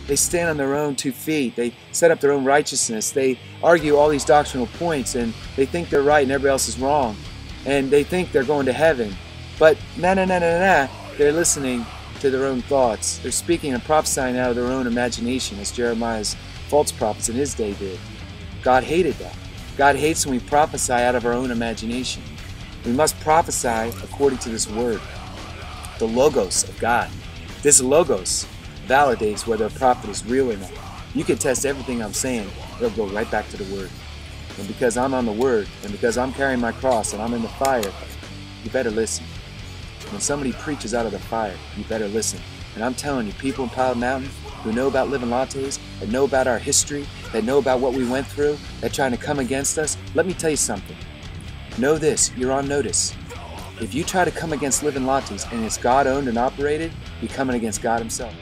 They stand on their own 2 feet. They set up their own righteousness. They argue all these doctrinal points, and they think they're right and everybody else is wrong. And they think they're going to heaven. But they're listening to their own thoughts. They're speaking and prophesying out of their own imagination, as Jeremiah's false prophets in his day did. God hated that. God hates when we prophesy out of our own imagination. We must prophesy according to this word, the Logos of God. This Logos validates whether a prophet is real or not. You can test everything I'm saying, it'll go right back to the word. And because I'm on the word, and because I'm carrying my cross and I'm in the fire, you better listen. When somebody preaches out of the fire, you better listen. And I'm telling you, people in Pilot Mountain who know about living lattes, that know about our history, that know about what we went through, that trying to come against us, let me tell you something. Know this, you're on notice. If you try to come against living lattes and it's God owned and operated, you're coming against God himself.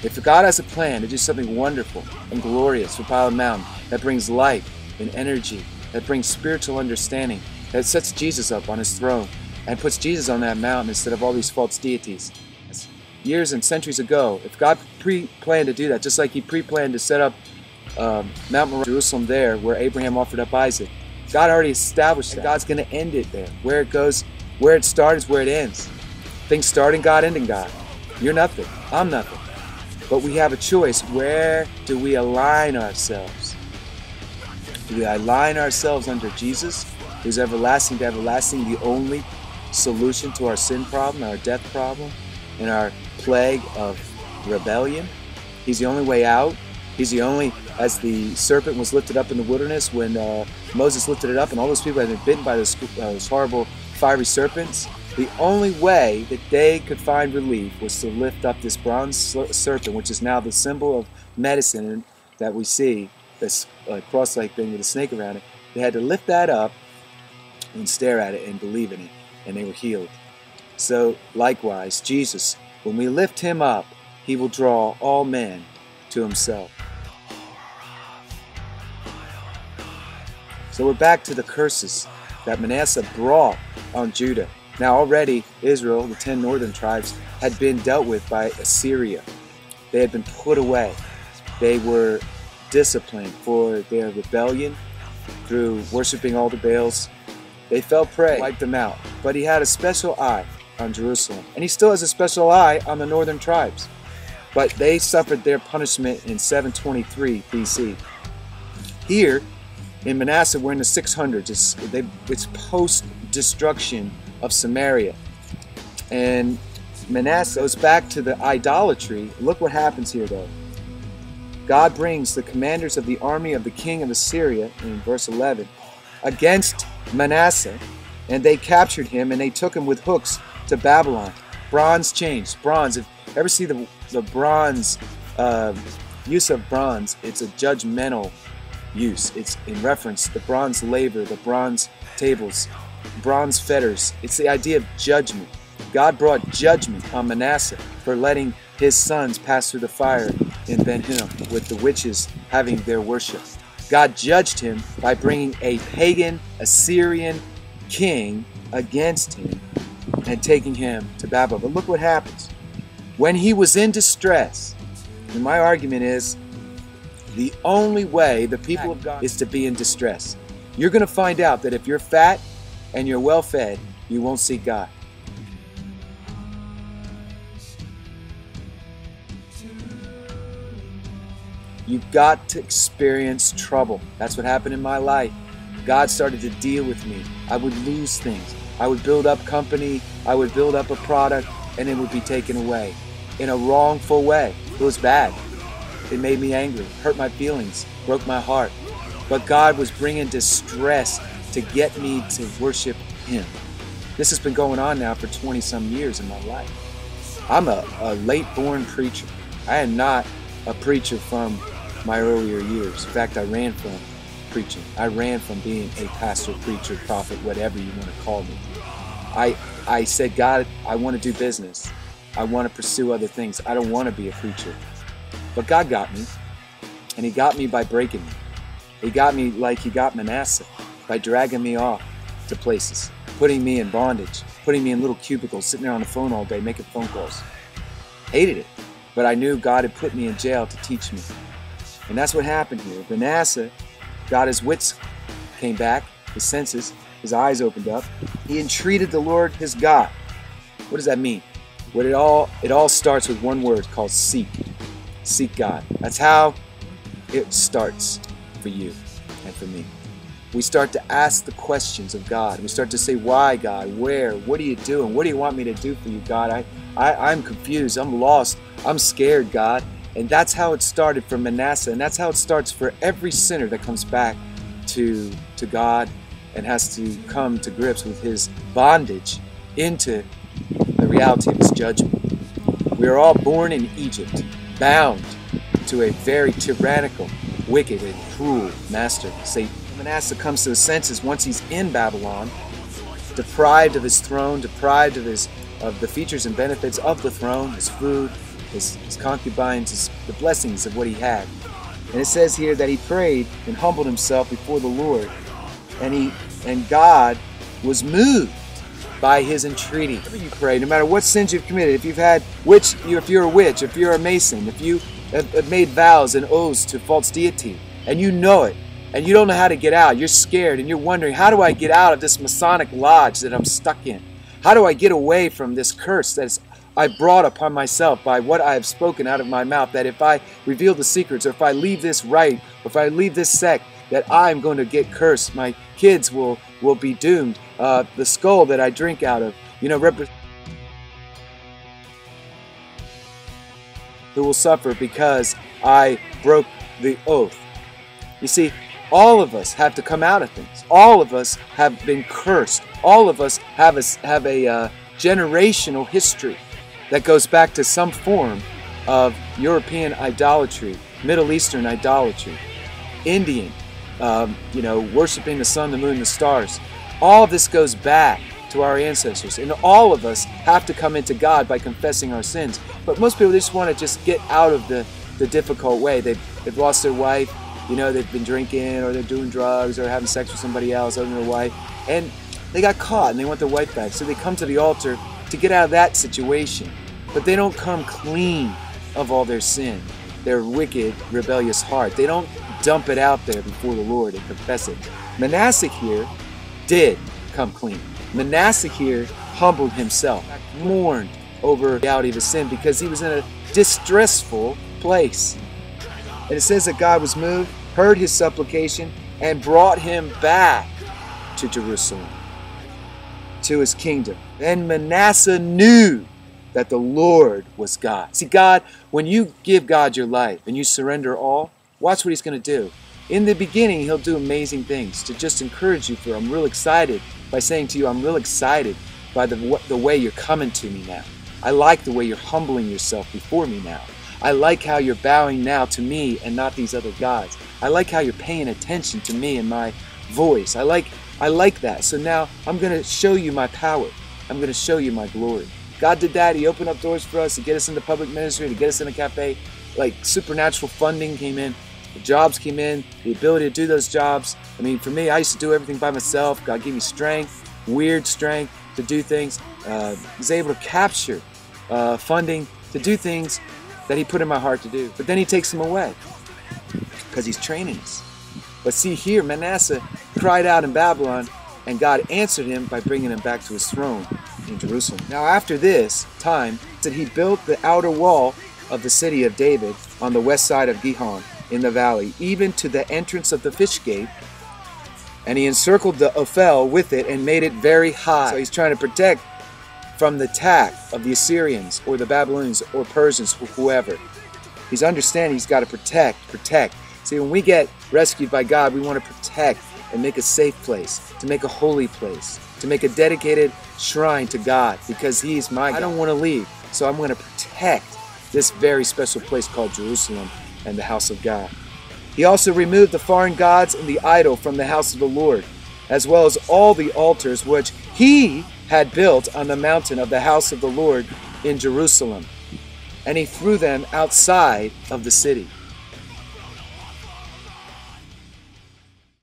If God has a plan to do something wonderful and glorious for Pilot Mountain that brings life and energy, that brings spiritual understanding, that sets Jesus up on his throne and puts Jesus on that mountain instead of all these false deities. Years and centuries ago, if God pre-planned to do that, just like he pre-planned to set up Mount Moriah, Jerusalem there, where Abraham offered up Isaac, God already established that. God's going to end it there. Where it goes, where it starts is where it ends. Things start in God, end in God. You're nothing. I'm nothing. But we have a choice. Where do we align ourselves? Do we align ourselves under Jesus, who's everlasting to everlasting, the only solution to our sin problem, our death problem, and our plague of rebellion? He's the only way out. He's the only, as the serpent was lifted up in the wilderness, when Moses lifted it up and all those people had been bitten by those horrible fiery serpents, the only way that they could find relief was to lift up this bronze serpent, which is now the symbol of medicine that we see, this cross-like thing with a snake around it. They had to lift that up and stare at it and believe in it, and they were healed. So likewise, Jesus, when we lift him up, he will draw all men to himself. So we're back to the curses that Manasseh brought on Judah. Now already Israel, the 10 northern tribes, had been dealt with by Assyria. They had been put away. They were disciplined for their rebellion through worshiping all the Baals. They fell prey, wiped them out. But he had a special eye on Jerusalem. And he still has a special eye on the northern tribes. But they suffered their punishment in 723 BC. Here in Manasseh, we're in the 600s. It's post-destruction of Samaria. And Manasseh goes back to the idolatry. Look what happens here though. God brings the commanders of the army of the king of Assyria, in verse 11, against Manasseh, and they captured him and they took him with hooks to Babylon. Bronze chains. Bronze. If you ever see the bronze, use of bronze, it's a judgmental use. It's in reference to the bronze laver, the bronze tables, bronze fetters. It's the idea of judgment. God brought judgment on Manasseh for letting his sons pass through the fire in Ben-Hinnom with the witches having their worship. God judged him by bringing a pagan Assyrian king against him and taking him to Babylon. But look what happens. When he was in distress, and my argument is the only way the people of God is to be in distress. You're going to find out that if you're fat and you're well fed, you won't see God. You've got to experience trouble. That's what happened in my life. God started to deal with me. I would lose things. I would build up company. I would build up a product, and it would be taken away in a wrongful way. It was bad. It made me angry, hurt my feelings, broke my heart. But God was bringing distress to get me to worship him. This has been going on now for 20-some years in my life. I'm a late-born preacher. I am not a preacher from my earlier years. In fact, I ran from preaching. I ran from being a pastor, preacher, prophet, whatever you want to call me. I said, God, I want to do business. I want to pursue other things. I don't want to be a preacher. But God got me, and he got me by breaking me. He got me like he got Manasseh, by dragging me off to places, putting me in bondage, putting me in little cubicles, sitting there on the phone all day, making phone calls. Hated it. But I knew God had put me in jail to teach me. And that's what happened here. Manasseh got his wits, came back, his senses, his eyes opened up. He entreated the Lord his God. What does that mean? It all starts with one word called seek. Seek God. That's how it starts for you and for me. We start to ask the questions of God. We start to say, why, God? Where? What are you doing? What do you want me to do for you, God? I'm confused. I'm lost. I'm scared, God. And that's how it started for Manasseh. And that's how it starts for every sinner that comes back to God and has to come to grips with his bondage into the reality of his judgment. We are all born in Egypt, bound to a very tyrannical, wicked, and cruel master, Satan. Manasseh comes to his senses once he's in Babylon, deprived of his throne, deprived of the features and benefits of the throne, his food, his concubines, the blessings of what he had. And it says here that he prayed and humbled himself before the Lord, and God was moved by his entreaty. Whenever you pray, no matter what sins you've committed, if you're a witch, if you're a mason, if you have made vows and oaths to false deity, and you know it, and you don't know how to get out, you're scared, and you're wondering, how do I get out of this Masonic lodge that I'm stuck in? How do I get away from this curse that I brought upon myself by what I have spoken out of my mouth, that if I reveal the secrets, or if I leave this rite, or if I leave this sect, that I'm going to get cursed. My kids will be doomed. The skull that I drink out of, who will suffer because I broke the oath. You see, all of us have to come out of things. All of us have been cursed. All of us have a generational history that goes back to some form of European idolatry, Middle Eastern idolatry, Indian, worshiping the sun, the moon, the stars. All of this goes back to our ancestors, and all of us have to come into God by confessing our sins. But most people just want to just get out of the difficult way. They've lost their wife, they've been drinking, or they're doing drugs, or having sex with somebody else other than their wife, and they got caught and they want their wife back. So they come to the altar to get out of that situation, but they don't come clean of all their sin, their wicked, rebellious heart. They don't dump it out there before the Lord and confess it. Manasseh here did come clean. Manasseh here humbled himself, mourned over the reality of his sin because he was in a distressful place. And it says that God was moved, heard his supplication, and brought him back to Jerusalem, to his kingdom. Then Manasseh knew that the Lord was God. See, God, when you give God your life and you surrender all, watch what he's going to do. In the beginning, he'll do amazing things to just encourage you for, I'm real excited, by saying to you, I'm real excited by the way you're coming to me now. I like the way you're humbling yourself before me now. I like how you're bowing now to me and not these other gods. I like how you're paying attention to me and my voice. I like that. So now I'm going to show you my power. I'm going to show you my glory. God did that. He opened up doors for us to get us into public ministry, to get us in a cafe. Like supernatural funding came in. The jobs came in. The ability to do those jobs. I mean, for me, I used to do everything by myself. God gave me strength, weird strength to do things. I was able to capture funding to do things that he put in my heart to do. But then he takes them away because he's training us. But see here, Manasseh cried out in Babylon, and God answered him by bringing him back to his throne in Jerusalem. Now after this time, that he built the outer wall of the city of David on the west side of Gihon in the valley, even to the entrance of the fish gate, and he encircled the Ophel with it and made it very high. So he's trying to protect from the attack of the Assyrians or the Babylonians or Persians or whoever. He's understanding he's got to protect. See, when we get rescued by God, we want to protect and make a safe place, to make a holy place, to make a dedicated shrine to God, because he's my God. I don't want to leave, so I'm going to protect this very special place called Jerusalem and the house of God. He also removed the foreign gods and the idol from the house of the Lord, as well as all the altars which he had built on the mountain of the house of the Lord in Jerusalem, and he threw them outside of the city.